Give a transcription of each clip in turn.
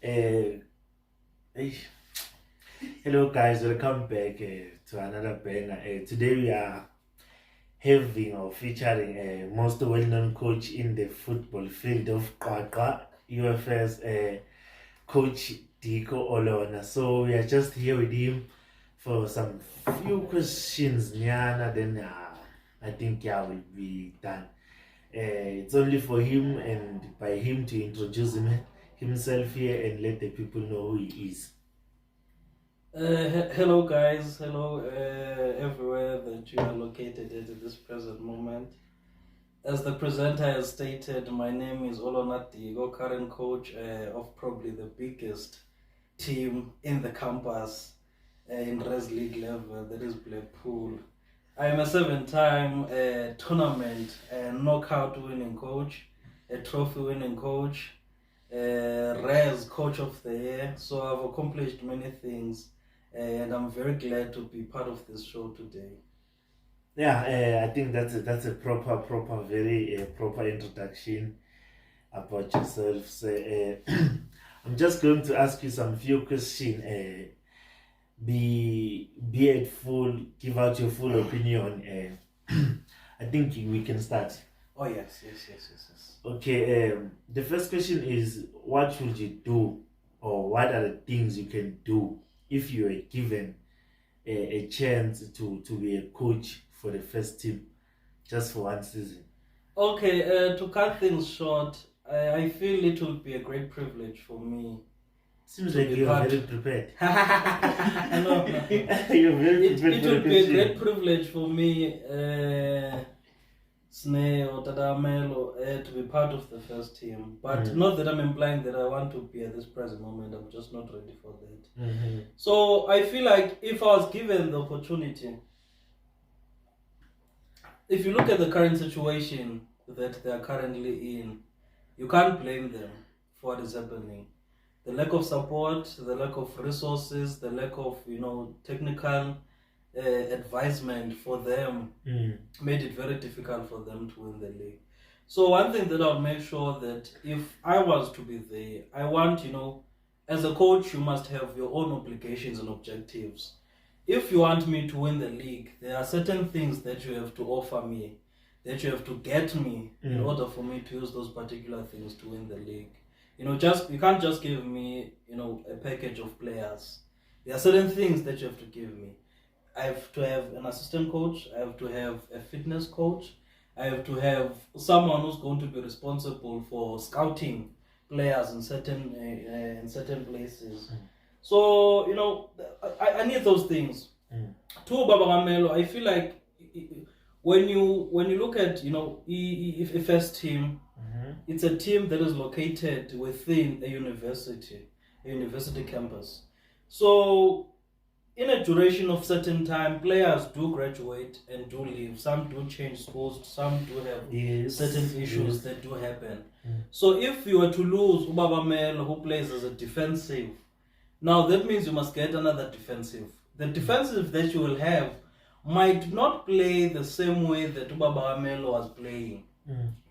Uh, hey, hello, guys. Welcome back to another banger. Today we are having or featuring a most well-known coach in the football field of QwaQwa, UFS Coach Diko Olona. So we are just here with him for some few questions. Nyana, then I think we'll be done. It's only for him and by him to introduce himself here and let the people know who he is. Hello guys, hello everywhere that you are located at this present moment. As the presenter has stated, my name is Olona Diko, current coach of probably the biggest team in the campus in Res League level, that is Blackpool. I am a 7-time tournament knockout winning coach, a trophy winning coach, Res Coach of the Year. So I've accomplished many things. And I'm very glad to be part of this show today. Yeah, I think that's a proper, very proper introduction about yourself. So, I'm just going to ask you some few questions. Be it full, give out your full opinion. I think we can start. Oh yes. Okay. The first question is, what would you do, or what are the things you can do if you were given a chance to be a coach for the first team just for one season? Okay, to cut things short, I feel it would be a great privilege for me. Seems like you're very prepared. No. You're very prepared. It would be a great privilege for me, Sneh or Tadamelo, to be part of the first team. But not that I'm implying that I want to be at this present moment. I'm just not ready for that. So I feel like if I was given the opportunity, if you look at the current situation that they are currently in, you can't blame them for what is happening. The lack of support, the lack of resources, the lack of technical advisement for them made it very difficult for them to win the league. So one thing that I'll make sure that if I was to be there, I want, as a coach, you must have your own obligations and objectives. If you want me to win the league, there are certain things that you have to offer me, that you have to get me in order for me to use those particular things to win the league. You can't just give me, a package of players. There are certain things that you have to give me. I have to have an assistant coach. I have to have a fitness coach. I have to have someone who's going to be responsible for scouting players in certain places. So I need those things. To Baba Gamelo, I feel like when you look at if a first team, it's a team that is located within a university campus. So in a duration of certain time, players do graduate and do leave. Some do change schools. Some do have certain issues that do happen. So if you were to lose Ubaba Melo, who plays as a defensive, now that means you must get another defensive. The defensive that you will have might not play the same way that Ubaba Melo was playing.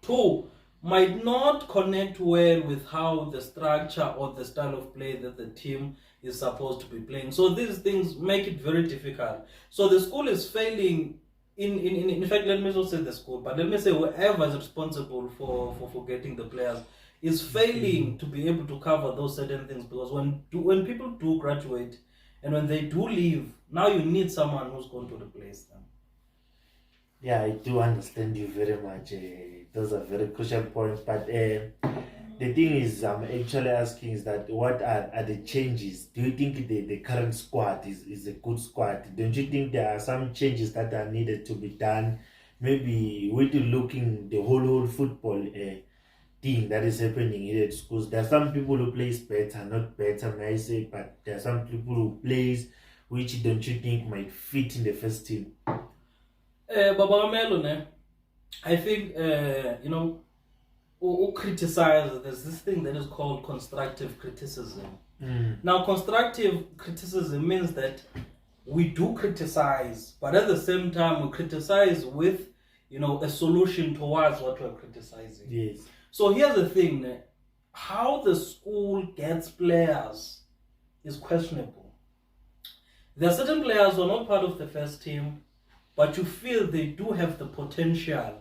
Two, might not connect well with how the structure or the style of play that the team is supposed to be playing. So these things make it very difficult. So the school is failing in fact, let me not say the school, but let me say whoever is responsible for getting the players is failing to be able to cover those certain things, because when people do graduate and when they do leave, now you need someone who's going to replace them. Yeah, I do understand you very much. Those are very crucial points. But the thing is, I'm actually asking is that what are the changes? Do you think the current squad is a good squad? Don't you think there are some changes that are needed to be done? Maybe with looking the whole football thing that is happening in the schools. There are some people who plays better, not better, may I say, but there are some people who plays which don't you think might fit in the first team? Baba Melo, I think who criticize, there's this thing that is called constructive criticism. Now, constructive criticism means that we do criticize, but at the same time we criticize with a solution towards what we're criticizing. Yes. So here's the thing, how the school gets players is questionable. There are certain players who are not part of the first team, but you feel they do have the potential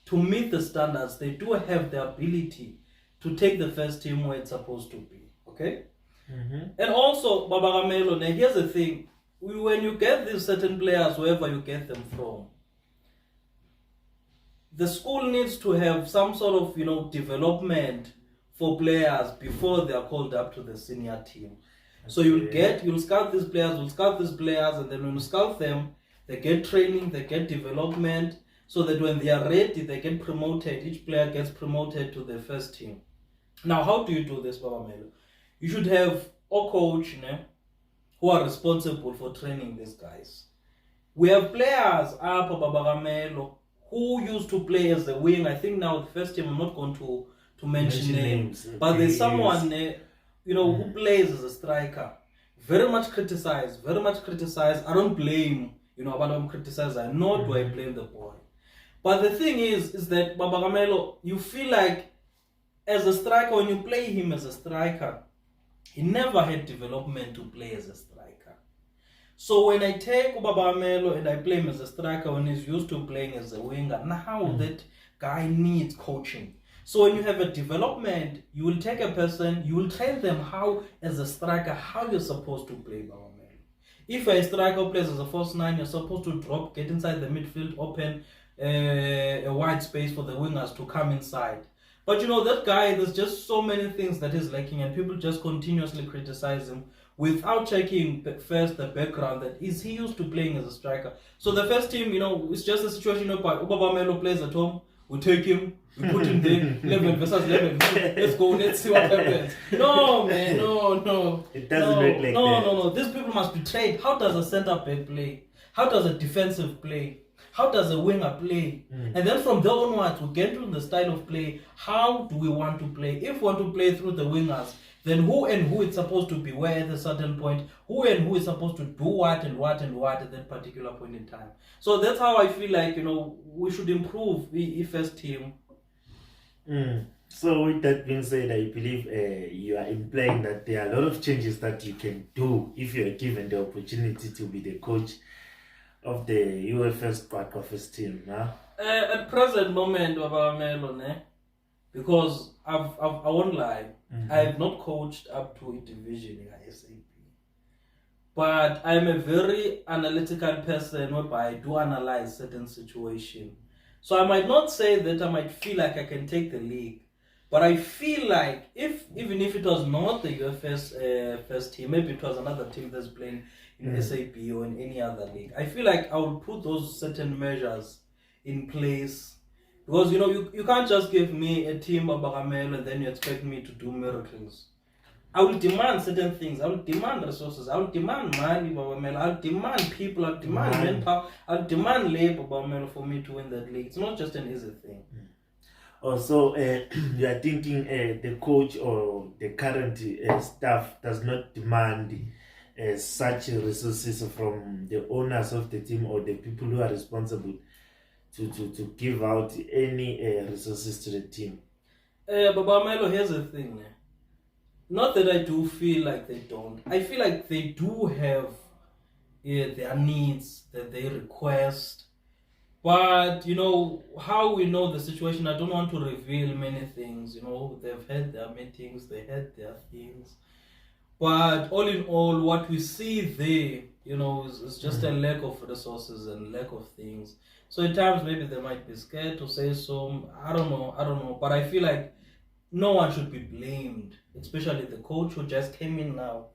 to meet the standards. They do have the ability to take the first team where it's supposed to be. Okay? And also, Baba Gamelo, now here's the thing. When you get these certain players, wherever you get them from, the school needs to have some sort of, development for players before they are called up to the senior team. Okay. So you'll scout these players, and then when you scout them, they get training, they get development, so that when they are ready, they get promoted. Each player gets promoted to the first team. Now, how do you do this, Baba Melo? You should have a coach, who are responsible for training these guys. We have players up, Baba Melo, who used to play as a wing. I think now the first team, I'm not going to mention names, but there's someone who plays as a striker. Very much criticized. I don't blame, about him criticize. I know do I blame the boy. But the thing is that Baba Gamelo, you feel like as a striker, when you play him as a striker, he never had development to play as a striker. So when I take Baba Gamelo and I play him as a striker when he's used to playing as a winger, now that guy needs coaching. So when you have a development, you will take a person, you will train them how, as a striker, how you're supposed to play Baba Gamelo. If a striker plays as a false nine, you're supposed to drop, get inside the midfield, open a wide space for the wingers to come inside. But that guy, there's just so many things that is lacking, and people just continuously criticize him without checking first the background, that is he used to playing as a striker. So the first team, it's just a situation where Baba Melo plays at home, we take him, we put him there, 11 versus 11, let's go, let's see what happens. No, man, no. It doesn't work like that. No. These people must be trained. How does a center back play? How does a defensive play? How does a winger play? And then from there onwards, we get to the style of play. How do we want to play? If we want to play through the wingers, then who and who is supposed to be where at a certain point? Who and who is supposed to do what and what and what at that particular point in time? So that's how I feel like, we should improve the first team. So with that being said, I believe you are implying that there are a lot of changes that you can do if you are given the opportunity to be the coach of the Ufs QwaQwa first team, huh? At present moment, because I won't lie, I have not coached up to a division in SAP. But I'm a very analytical person whereby I do analyze certain situations. So I might not say that I might feel like I can take the league, but I feel like even if it was not the UFS first team, maybe it was another team that's playing in SAP or in any other league, I feel like I would put those certain measures in place. Because you can't just give me a team of Bagamel and then you expect me to do miracles. I will demand certain things. I will demand resources. I will demand money, Bagamel. I will demand people. I will demand manpower. I will demand labor, Bagamel, for me to win that league. It's not just an easy thing. Also, you are thinking the coach or the current staff does not demand such resources from the owners of the team or the people who are responsible to give out any resources to the team. Baba Melo, here's the thing. Not that I do feel like they don't. I feel like they do have their needs that they request. But, how we know the situation, I don't want to reveal many things. They've had their meetings, they had their things. But all in all, what we see there, is just a lack of resources and lack of things. So at times, maybe they might be scared to say so. I don't know. But I feel like no one should be blamed, especially the coach who just came in now.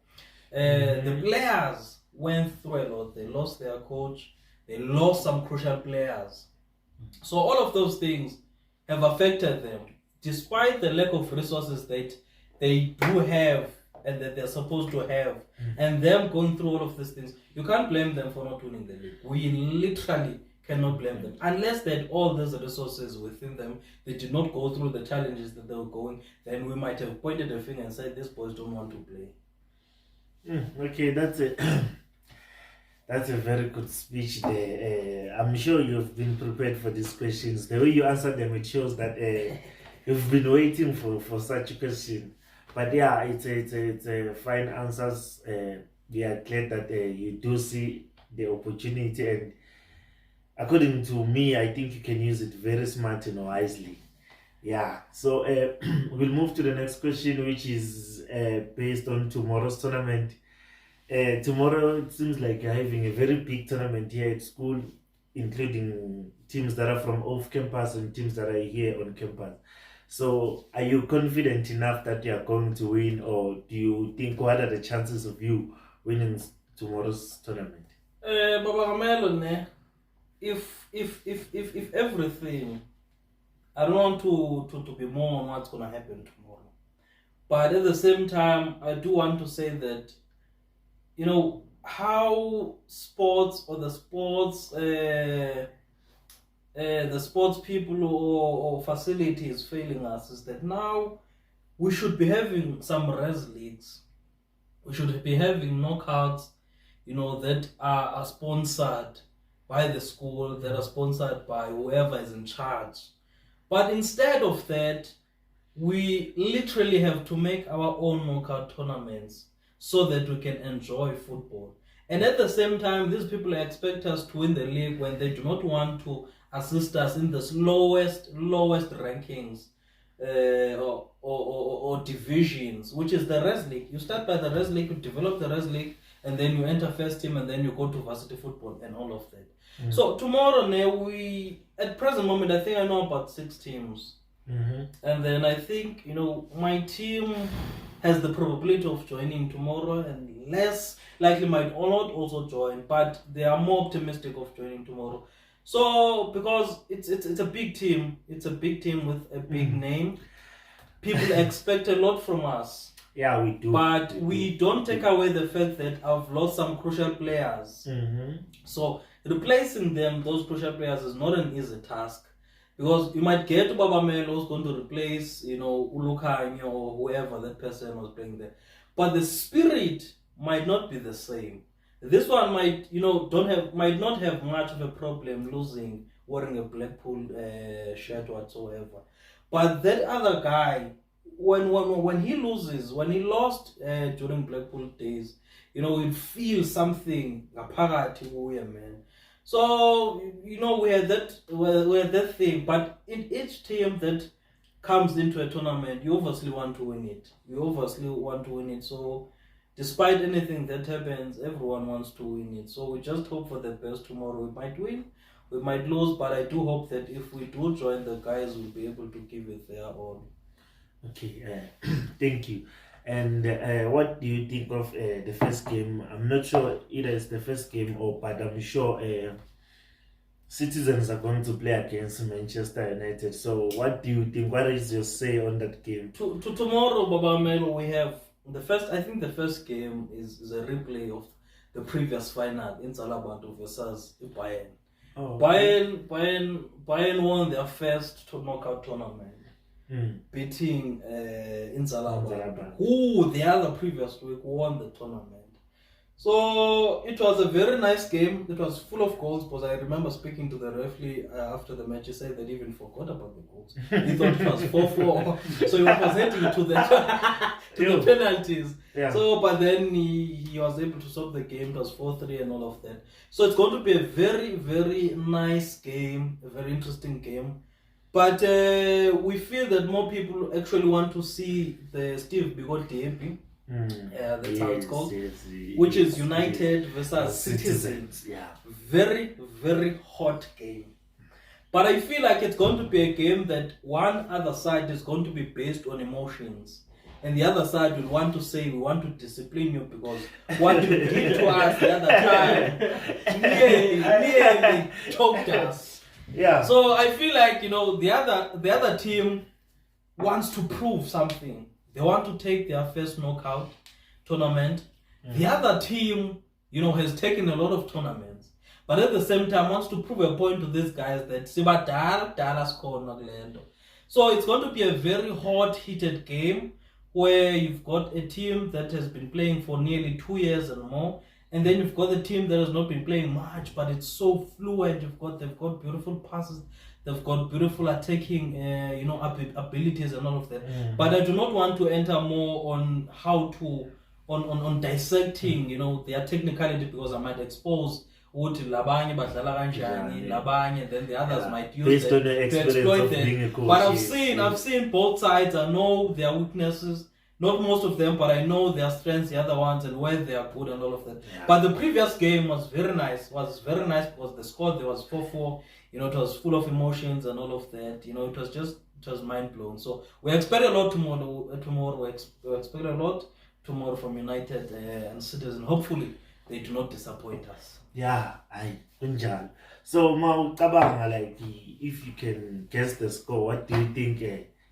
The players went through a lot. They lost their coach. They lost some crucial players. So all of those things have affected them, despite the lack of resources that they do have and that they're supposed to have, and them going through all of these things. You can't blame them for not winning the league. We literally cannot blame them. Unless they had all those resources within them, they did not go through the challenges that they were going, then we might have pointed a finger and said, these boys don't want to play. Okay, that's it. That's a very good speech there. I'm sure you've been prepared for these questions. The way you answered them, it shows that You've been waiting for such a question. But yeah, it's a fine answers. We are glad that you do see the opportunity, and according to me, I think you can use it very smart and wisely. Yeah. So we'll move to the next question, which is based on tomorrow's tournament. Tomorrow it seems like you're having a very big tournament here at school, including teams that are from off campus and teams that are here on campus. So, are you confident enough that you are going to win, or do you think what are the chances of you winning tomorrow's tournament? Baba Ramelo, ne? If everything, I don't want to be more on what's gonna happen tomorrow, but at the same time, I do want to say that, you know, how sports or the sports people or facilities failing us is that now we should be having some res leagues. We should be having knockouts, you know, that are sponsored by the school, that are sponsored by whoever is in charge. But instead of that, we literally have to make our own knockout tournaments so that we can enjoy football. And at the same time, these people expect us to win the league when they do not want to assist us in the lowest rankings or divisions, which is the res league. You start by the res league, you develop the res league, and then you enter first team, and then you go to varsity football and all of that. Mm-hmm. So tomorrow, we at present moment, I think I know about 6 teams. Mm-hmm. And then I think, you know, my team has the probability of joining tomorrow, and less likely might not also join, but they are more optimistic of joining tomorrow. So because it's a big team, it's a big team with a big name. People expect a lot from us. Yeah, we do. But we don't take away the fact that I've lost some crucial players. Mm-hmm. So replacing them, those crucial players, is not an easy task. Because you might get Baba Melo who's going to replace, you know, Ulukhanya or whoever that person was playing there. But the spirit might not be the same. This one might, you know, might not have much of a problem losing, wearing a Blackpool shirt whatsoever. But that other guy, when he loses, when he lost during Blackpool days, you know, he'll feel something, man. So, you know, we had that thing, but in each team that comes into a tournament, you obviously want to win it. So, despite anything that happens, everyone wants to win it. So, we just hope for the best tomorrow. We might win, we might lose, but I do hope that if we do join, the guys will be able to give it their all. Okay, thank you. And what do you think of the first game? I'm not sure either it's the first game but I'm sure Citizens are going to play against Manchester United. So what do you think? What is your say on that game? Tomorrow, Baba Melo, we have the first. I think the first game is a replay of the previous final in Salabantu versus Bayern. Oh, okay. Bayern won their first knockout tournament. Beating Inzalaba, who the other previous week won the tournament. So it was a very nice game. It was full of goals, because I remember speaking to the referee after the match. He said that he even forgot about the goals. He thought it was 4-4. So he was heading to the penalties. Yeah. So, but then he was able to solve the game. It was 4-3 and all of that. So it's going to be a very, very nice game, a very interesting game. But we feel that more people actually want to see the Steve Biko derby. That's how it's called. Which is United versus Citizens. Yeah. Very, very hot game. But I feel like it's going to be a game that one other side is going to be based on emotions. And the other side will want to say, we want to discipline you because what you did to us the other time nearly choked us. Yeah. So I feel like, you know, the other team wants to prove something. They want to take their first knockout tournament. The other team, you know, has taken a lot of tournaments, but at the same time wants to prove a point to these guys that Sibadala scored Naglendo. So it's going to be a very hot, heated game where you've got a team that has been playing for nearly 2 years and more. And then you've got the team that has not been playing much, but it's so fluent. They've got beautiful passes. They've got beautiful attacking, abilities and all of that. But I do not want to enter more on how to on dissecting, their technicality, because I might expose ukuthi labanye badlala kanjani, labanye, then the others might use based on the exploit them. But I've seen both sides. I know their weaknesses. Not most of them, but I know their strengths, the other ones, and where they are good and all of that. Yeah. But the previous game was very nice. Because the score there was 4-4. It was full of emotions and all of that. It was mind blowing. So we expect a lot tomorrow. We expect a lot tomorrow from United and Citizen. Hopefully, they do not disappoint us. Yeah, kunjalo. So mawucabanga, like, if you can guess the score, what do you think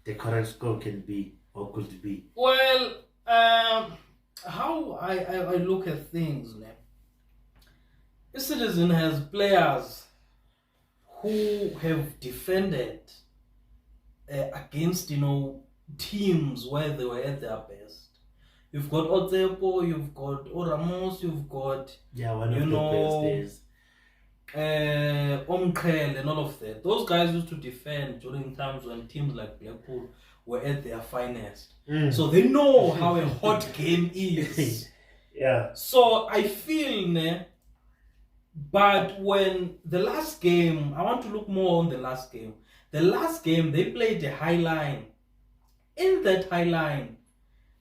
the correct score can be or could be? Well, how I look at things, the Citizen has players who have defended against teams where they were at their best. You've got Otsepo, you've got Oramos, you've got one of the best days. Omkrel and all of that. Those guys used to defend during times when teams like Blackpool were at their finest. So they know how a hot game is. Yeah. So I feel, but when the last game, I want to look more on the last game. The last game, they played a high line. In that high line,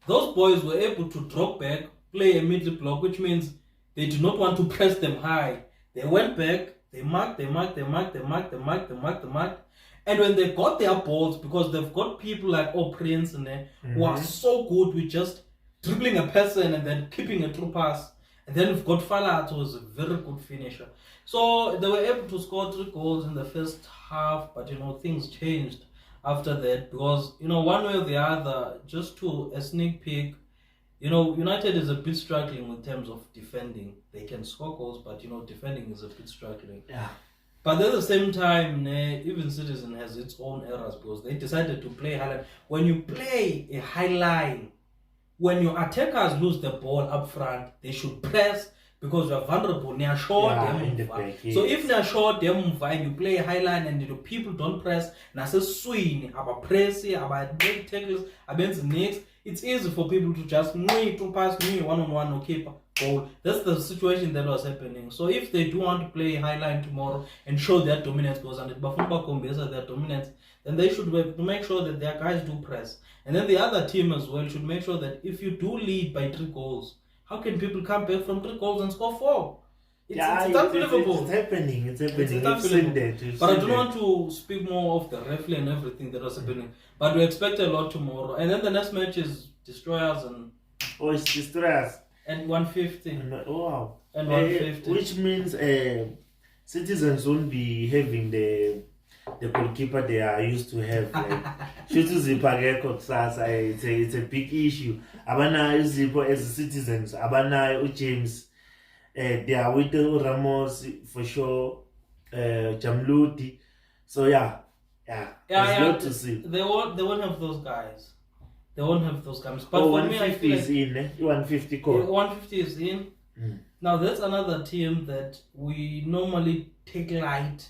those boys were able to drop back, play a middle block, which means they did not want to press them high. They went back, they marked. And when they got their balls, because they've got people like Prince who are so good with just dribbling a person and then keeping a true pass. And then we've got Falat, who was a very good finisher. So they were able to score 3 goals in the first half, but things changed after that, because one way or the other, just to a sneak peek, United is a bit struggling in terms of defending. They can score goals, but defending is a bit struggling. Yeah. But at the same time, even Citizen has its own errors, because they decided to play high line. When you play a high line, when your attackers lose the ball up front, they should press, because you are vulnerable near short. So if they are short, and you play a high line and people don't press, swing, press, tackles, next, it's easy for people to just to pass me one-on-one or keep goal. That's the situation that was happening. So if they do want to play high line tomorrow and show their dominance, because their dominance, then they should make sure that their guys do press. And then the other team as well should make sure that if you do lead by 3 goals, how can people come back from 3 goals and score 4? It's unbelievable. It's happening. It's unbelievable. But I don't want to speak more of the referee and everything that was happening. But we expect a lot tomorrow. And then the next match is Destroyers and... Oh, it's Destroyers. And 150. Oh, wow. And 150. Which means Citizens won't be having the goalkeeper they are used to have. It's a big issue. Abana Zipo as Citizens. Abana James. They are with Ramos for sure. Jamluti. So yeah. Lot to see. They won't have those guys. They won't have those guys. But 150 is in. 150 call. 150 is in. Now that's another team that we normally take light,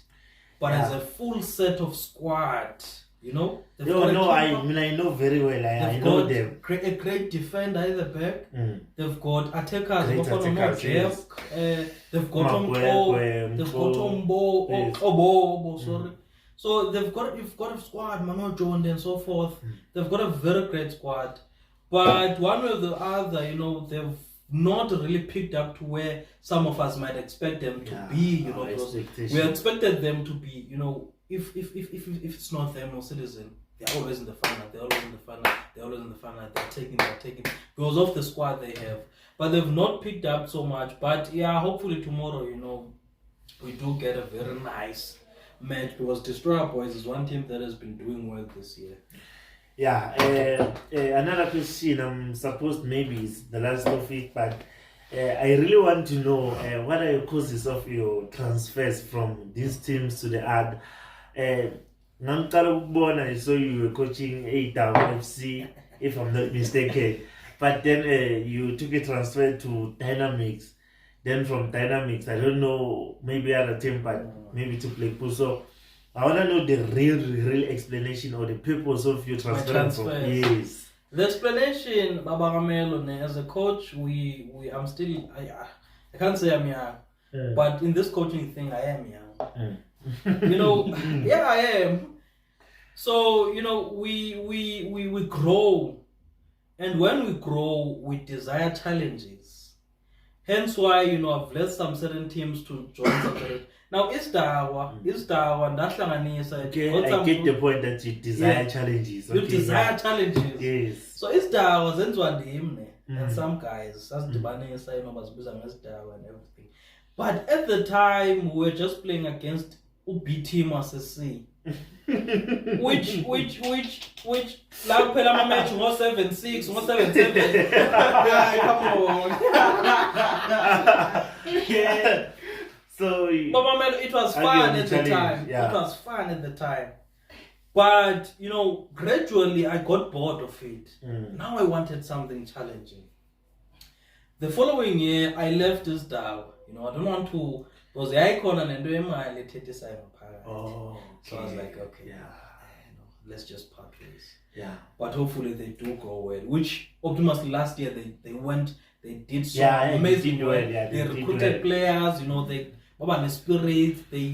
but as a full set of squad, I know very well. I know them. A great defender at the back. They've got attackers. They've got Ombo. Sorry. So you've got a squad, Mano Jones and so forth. They've got a very great squad. But one way or the other, they've not really picked up to where some of us might expect them to be. We expected them to be, if it's not them or Citizen, they're always in the final. They're taking because of the squad they have. But they've not picked up so much. But yeah, hopefully tomorrow, we do get a very nice match, because Destroyer Boys is one team that has been doing well this year. Yeah, another question, I'm supposed maybe it's the last of it, but I really want to know what are your causes of your transfers from these teams to the other. I saw you were coaching A-Town FC, if I'm not mistaken, but then you took a transfer to Dynamics. Then from Dynamics, I don't know, maybe other team, but maybe to play pool. So I want to know the real explanation or the purpose of your transfer. Yes. The explanation, Baba Ramelo, as a coach, I'm still, I can't say I'm young, but in this coaching thing, I am young. Yeah, I am. So, we grow, and when we grow, we desire challenges. Hence why, I've led some certain teams to join some. Now, it's Dawa, okay, I get the point that you desire challenges. Okay, you desire challenges. Yes. So, it's Dawa, and some guys, and everything. But at the time, we were just playing against UB team as a C. which like my match was 7-6, was 7-7. Come on. Yeah. So but it was fun at the time. Yeah. It was fun at the time. But gradually I got bored of it. Now I wanted something challenging. The following year I left this DAO. I don't want to, because the icon and do my so I was like, okay, let's just part ways. Yeah. But hopefully they do go well. Which Optimus last year they did so amazing well. Yeah, they recruited players, they the spirit, they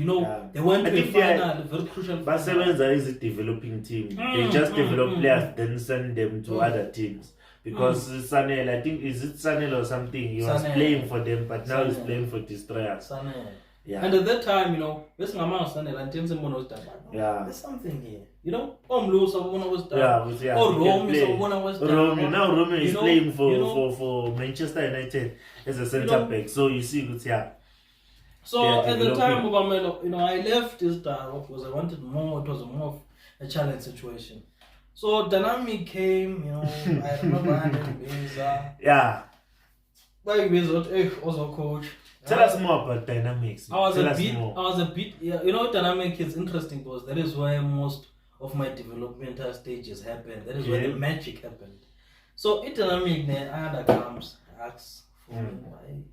went to a final, very crucial. But Sevens is a developing team. They just develop players, then send them to other teams. Because Sanel, I think, is it Sanel or something? He was playing for them, but now he's playing for Destroyers. Yeah. And at that time, there's something here. Omlu, someone was done. Yeah. Or Rome, someone was done. Now Rome is playing for Manchester United as a centre back. So you see, so at the time, I left this because I wanted more. It was more of a challenge situation. So Dynamic came, I remember yeah. Like also coach. Tell us more about Dynamics. I was a bit. Dynamic is interesting because that is where most of my developmental stages happened. That is where the magic happened. So in Dynamic, Anna comes, asks for me why.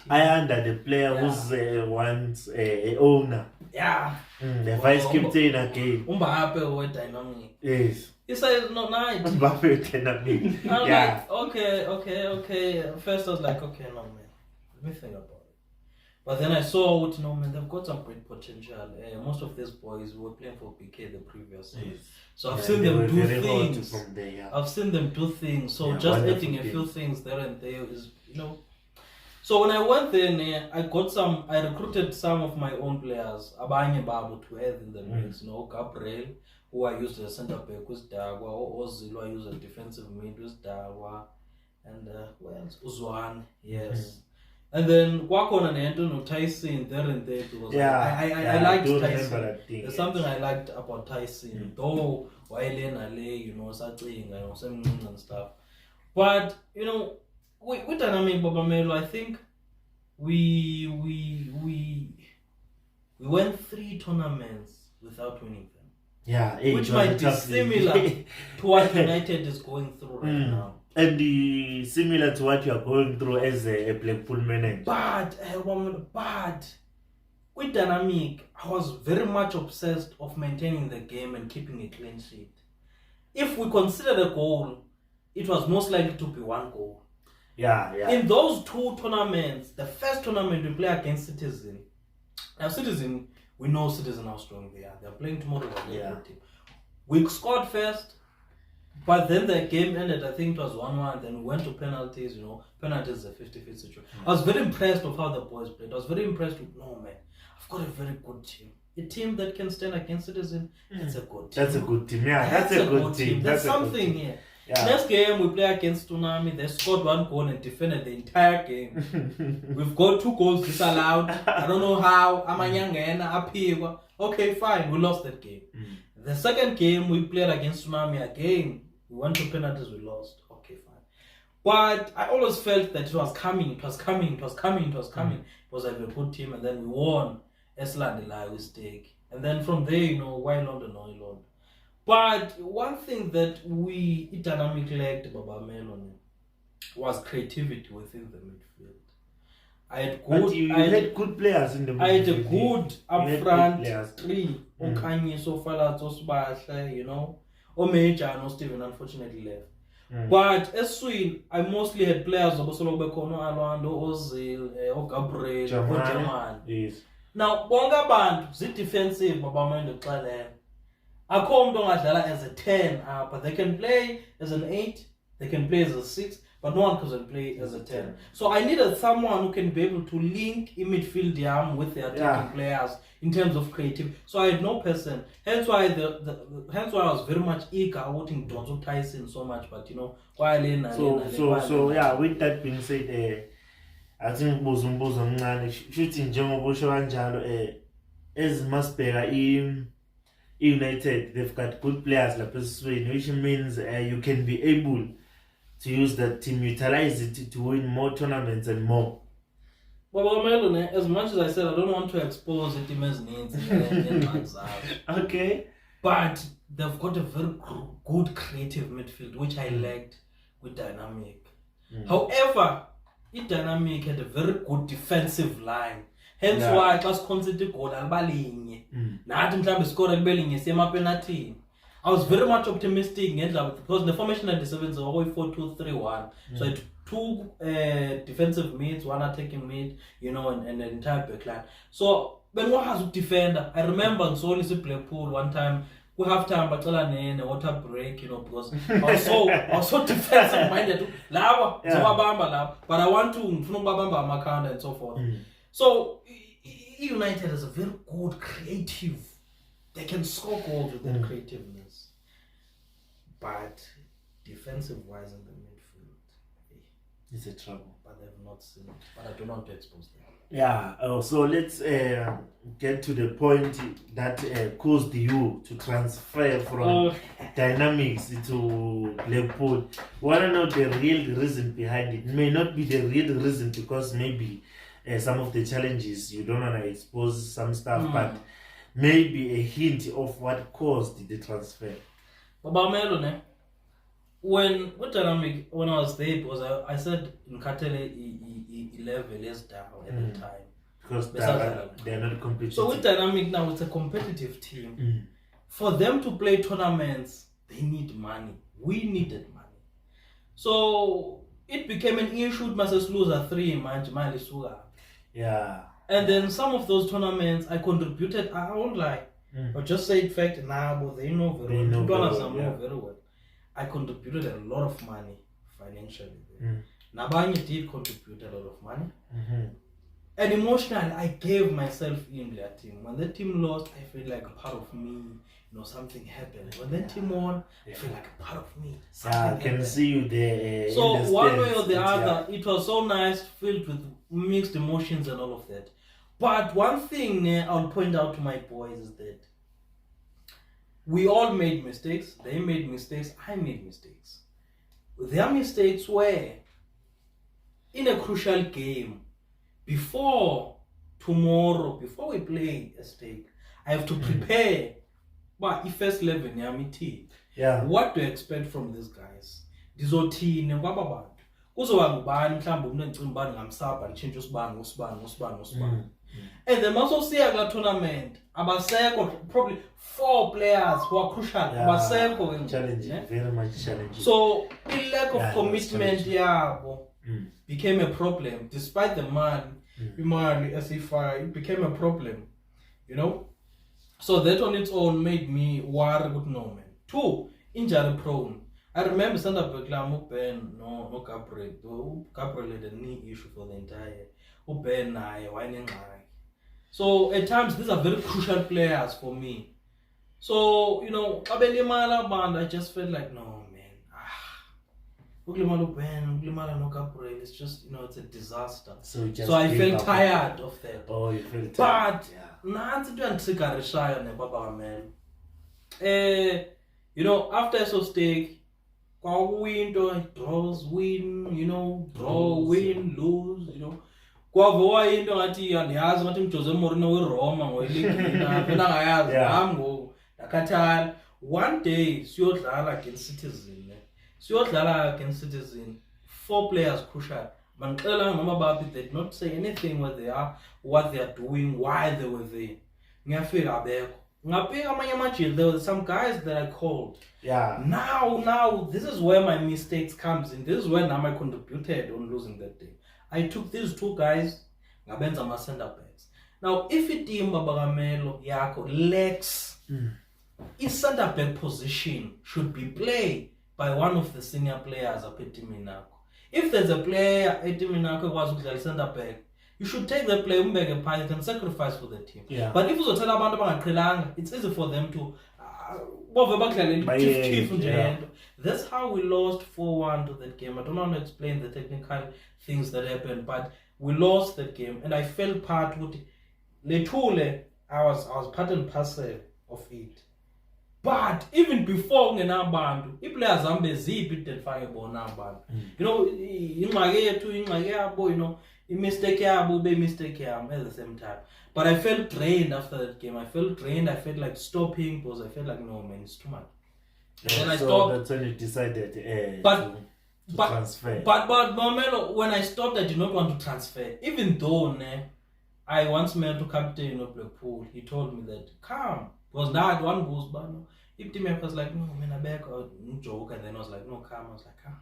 I under the player who's once a owner. Yeah. The vice captain again. With Dynamic. Yes. He says no night. With Dynamic. Yeah. Like, okay. First I was like, okay, no man. Let me think about it. But then I saw they've got some great potential. Most of these boys were playing for PK the previous year. Yes. So I've seen them do things. I've seen them do things. So just adding a few things there and there is, So when I went there, I recruited some of my own players, Abanye Babu to add in the mix, Gabriel, who I used as a centre back with Dagwa, or Ozil, who I used as defensive mid with Dagwa, and who else? Uzwan, yes. And then QwaQwa and Anton Tyson there and there because I liked Tyson. There's something I liked about Tyson, though something and stuff. But with Dynamic Babamelo, I think we went 3 tournaments without winning them. Yeah, which might be similar to what United is going through right now. And similar to what you are going through as a Blackpool manager. But with Dynamic, I was very much obsessed of maintaining the game and keeping a clean sheet. If we consider the goal, it was most likely to be 1 goal. Yeah. In those 2 tournaments, the first tournament we play against Citizen. Now Citizen, we know Citizen how strong they are. They're playing tomorrow. Team. We scored first. But then the game ended, I think it was 1-1, then we went to penalties, penalties is a 50-50 situation. I was very impressed with how the boys played. I was very impressed with, I've got a very good team. A team that can stand against Citizen, that's a good team. That's a good team, that's a good team. There's something here. Yeah. Next game we play against Tsunami, they scored 1 goal and defended the entire game. We've got 2 goals disallowed. I don't know how. Okay, fine, we lost that game. The second game we played against Tsunami again. We went to penalties, we lost. Okay, fine. But I always felt that it was coming. It was a very good team, and then we won Esland with stake. And then from there, why London, no London. But one thing that we Dynamic lacked, Baba Melon, was creativity within the midfield. I had But good. you I had good players in the I had a midfield. good You had upfront players. three. Okanye Sofala Tosbasha, you know. Omeja no Steven unfortunately left. But as soon I mostly had players Obosolo Bekono, Alwando, Ozil, Gabriel, German. Yes. Now, Bonga Band, is defensive, Babamendo Klale. I call them as a 10, but they can play as an 8, they can play as a 6, but no one can play as a 10. So I needed someone who can be able to link in midfield with their attacking players in terms of creative. So I had no person. Hence why hence why I was very much eager wanting Donzo Tyson so much, but you know, so yeah, with that being said, I think Buzumbuzo mncane shooting njengoba usho kanjalo as Masbeka United, they've got good players like Sweden, which means you can be able to use that team, utilize it to win more tournaments and more. Well, as much as I said, I don't want to expose the team's needs. Okay. But they've got a very good creative midfield, which I liked with Dynamic. However, Dynamic had a very good defensive line. Hence why I was considered goal albalinye. Nathi mhlambe score kubelinye sema penalty. I was very much optimistic because the formation at the 7s was 4-2-3-1. So I had two defensive mids, one attacking mid, you know, and an entire back line. So when one has a defender, I remember in Solisi Blackpool one time we have time but a water break, you know, because I was so defensive minded. But I want to bamba my counter and so forth. So United is a very good creative. They can score goals with their creativeness. But defensive-wise in the midfield, it's a trouble. But they've not seen it. But I do not want to expose them. Yeah. So let's get to the point that caused you to transfer from Dynamics to Liverpool. Want to know the real reason behind it? It may not be the real reason because maybe some of the challenges you don't want to expose some stuff, but maybe a hint of what caused the transfer. When I was there, because I said in Katele 11 years down at the time. Because they're not competitive. So with Dynamic now, it's a competitive team. For them to play tournaments, they need money. We needed money. So it became an issue. Must lose a 3 match. Yeah. And then some of those tournaments I contributed. I won't lie, but just say it fact now, but they know very well. I contributed a lot of money financially. Nabanye did contribute a lot of money. And emotionally, I gave myself in their team. When the team lost, I felt like a part of me, you know, something happened. When the team won, I feel like a part of me. I can see you there. So one way or the other, it was so nice, filled with mixed emotions and all of that. But one thing I'll point out to my boys is that we all made mistakes. They made mistakes. I made mistakes. Their mistakes were in a crucial game. Before tomorrow, before we play a stake, I have to prepare. But if first 11, what do you expect from these guys? Dizothini kwababantu. Kuzoba ngubani mhlawumbe umuntu engicimba ubani ngamsaba lichinje usibani. And then also see a tournament. Abaseko probably 4 players who are crucial. Abaseko challenging, very much challenging. So the lack of commitment became a problem. Despite the money as if it became a problem, you know. So that on its own made me worry with no man. 2, injury prone. I remember stand up Ben no Gabriel. Gabriel had a knee issue for the entire. Ben whining. So at times these are very crucial players for me. So you know, I just felt like no man. It's just, you know, it's a disaster. So I felt tired of that. Oh, you felt tired. But you know, after so stake, win, draws, win, you know, draw, win, lose, you know. Kwavoa into ngathi andiyazi ngathi Jose Mourinho weRoma ngoyilingina phela ngayazi nami ngakathala. One day siyodlala against Citizen. 4 players crucial. They did not say anything where they are, what they are doing, why they were there. There were some guys that I called. Yeah. Now, this is where my mistakes comes in. This is where now I contributed on losing that day. I took these two guys, ngabenza ama center backs. Now, if team Babagamelo Yako lacks its center back position should be played by one of the senior players at Timinako. If there's a player at Timinako was with the center back, you should take the player and can sacrifice for the team. Yeah. But if you tell about it's easy for them to That's how we lost 4-1 to that game. I don't want to explain the technical things that happened, but we lost that game, and I felt part with Letule. I was part and parcel of it. But even before ngenabantu, players zambe zipi telfake bona abantu. You know, mistake yabo be mistake yam at the same time. But I felt drained after that game. I felt like stopping because I felt like no man, it's too much. And then I stopped. That's when you decided to transfer. But Mamelo, when I stopped, I did not want to transfer. Even though I once met to captain of Liverpool, he told me that come. Because now I had one goes, but no. If the man was like, no man, I beg or joke, and then I was like, no, come. I was like, come.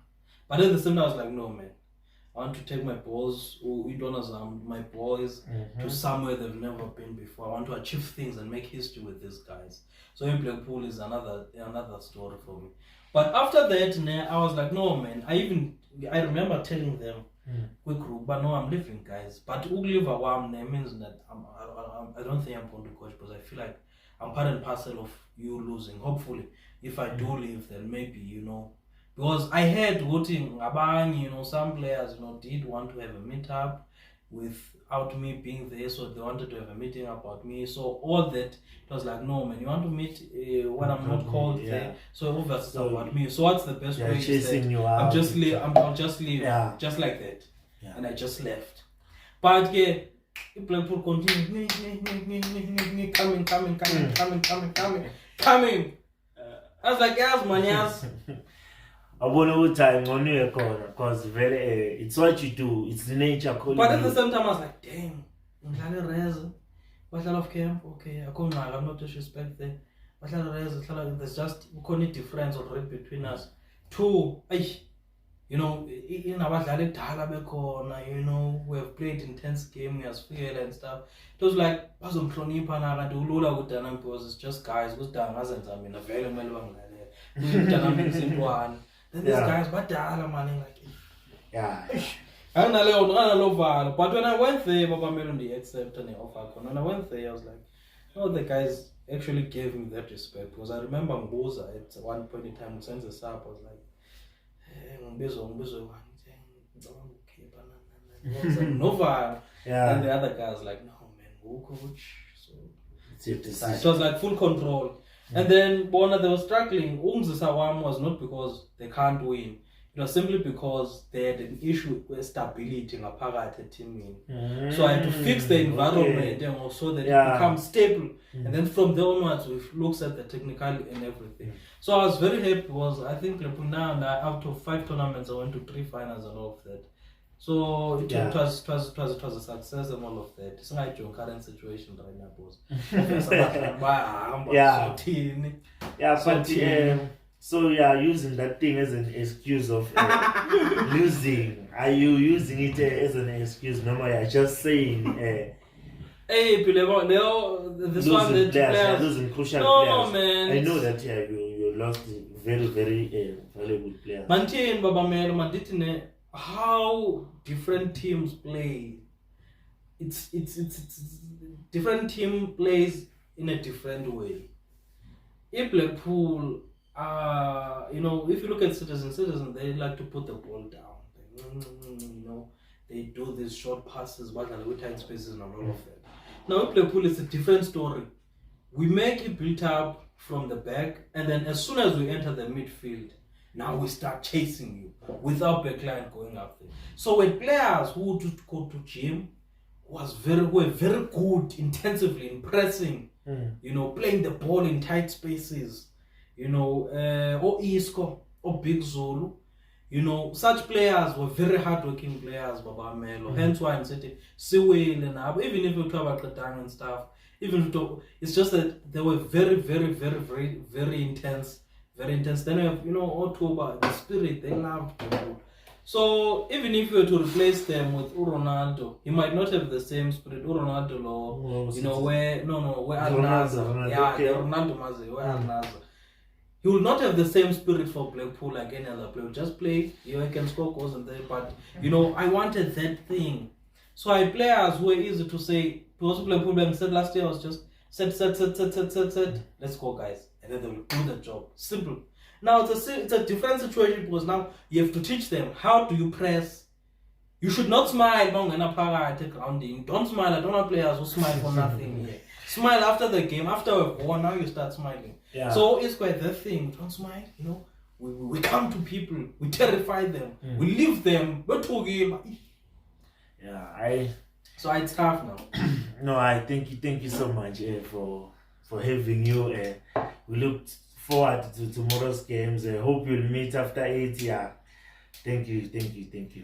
But at the same time, I was like, no man, I want to take my boys, my boys, to somewhere they've never been before. I want to achieve things and make history with these guys. So Liverpool is another story for me. But after that, I was like, no man. I remember telling them, quick group, but no, I'm leaving, guys. But Ugliva means that I don't think I'm going to coach because I feel like I'm part and parcel of you losing. Hopefully, if I do leave, then maybe, because I heard voting, some players, did want to have a meetup without me being there, so they wanted to have a meeting about me. So all that, it was like, no man, you want to meet when I'm not called there. So obviously it's about me. So what's the best way to say? I'll just leave, just like that. Yeah. And I just left. But people continue coming. I was like, yes, man, yes. I wonder what time on your corner because it's what you do, it's the nature. But at the same time, I was like, dang, Battle of Camp, okay, I'm not disrespect there. There's just a difference already between us. Two, in our we have played intense game, we have feel and stuff. It was like, because it's just guys who's done as I'm in a very well. Then these guys, but yeah. But when I went there, Baba Melody accepted an offer. When I went there, I was like, the guys actually gave me that respect because I remember Mboza at one point in time, sends us up, I was like, Nova. Yeah. And the other guys like, no man, go coach. So it was like full control. And then Bona, they were struggling. Umzisawam was not because they can't win. It was simply because they had an issue with stability in a parate team. So I had to fix the environment so that it becomes stable. And then from there onwards, we looked at the technical and everything. So I was very happy because I think now out of 5 tournaments, I went to 3 finals and all of that. So it was a success and all of that. It's not your current situation right now, boss. So you are using that thing as an excuse of losing. Are you using it as an excuse? No, you're just saying. Hey, this one, the players losing crucial players. Man, I know that you lost very, very valuable players. Mantin Baba Mel, how different teams play. It's different team plays in a different way. If Liverpool, if you look at Citizens, they like to put the ball down. They do these short passes, but with tight spaces and all of that. Now, if Liverpool is a different story. We make it built up from the back, and then as soon as we enter the midfield, now we start chasing you without backline going up there. So when players who go to gym were very good intensively in pressing, playing the ball in tight spaces, or Isco or Big Zulu, You know, such players were very hardworking players, Baba Melo. Hence why I'm saying, Siwil and even if you talk about Katang and stuff, even if it's just that they were very, very, very, very, very intense, very intense. Then you have, you know, October, the spirit, they loved football. So even if you were to replace them with Ronaldo, he might not have the same spirit. Ronaldo, or you know, where Al Nassr, yeah, Ronaldo Mazi, where Al Nassr. He will not have the same spirit for Blackpool like any other player. Just play, you know, he can score goals and there, but you know, I wanted that thing. So I players who were easy to say, because Blackpool being said last year was just set, let's go guys. And then they will do the job. Simple. Now it's a different situation because now you have to teach them how do you press. You should not smile long and take grounding. Don't smile. I don't want players who smile for nothing here. Smile after the game, after a war, now you start smiling. Yeah. So it's quite the thing. Don't smile, you know. We come to people, we terrify them, we leave them, we're talking. Yeah, so it's tough now. No, I thank you so much for having you. We look forward to tomorrow's games. I hope you'll meet after 8 years. Thank you.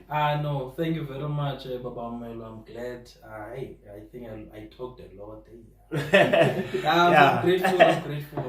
No, thank you very much, Baba Melo. I'm glad. I think I talked a lot. I'm grateful.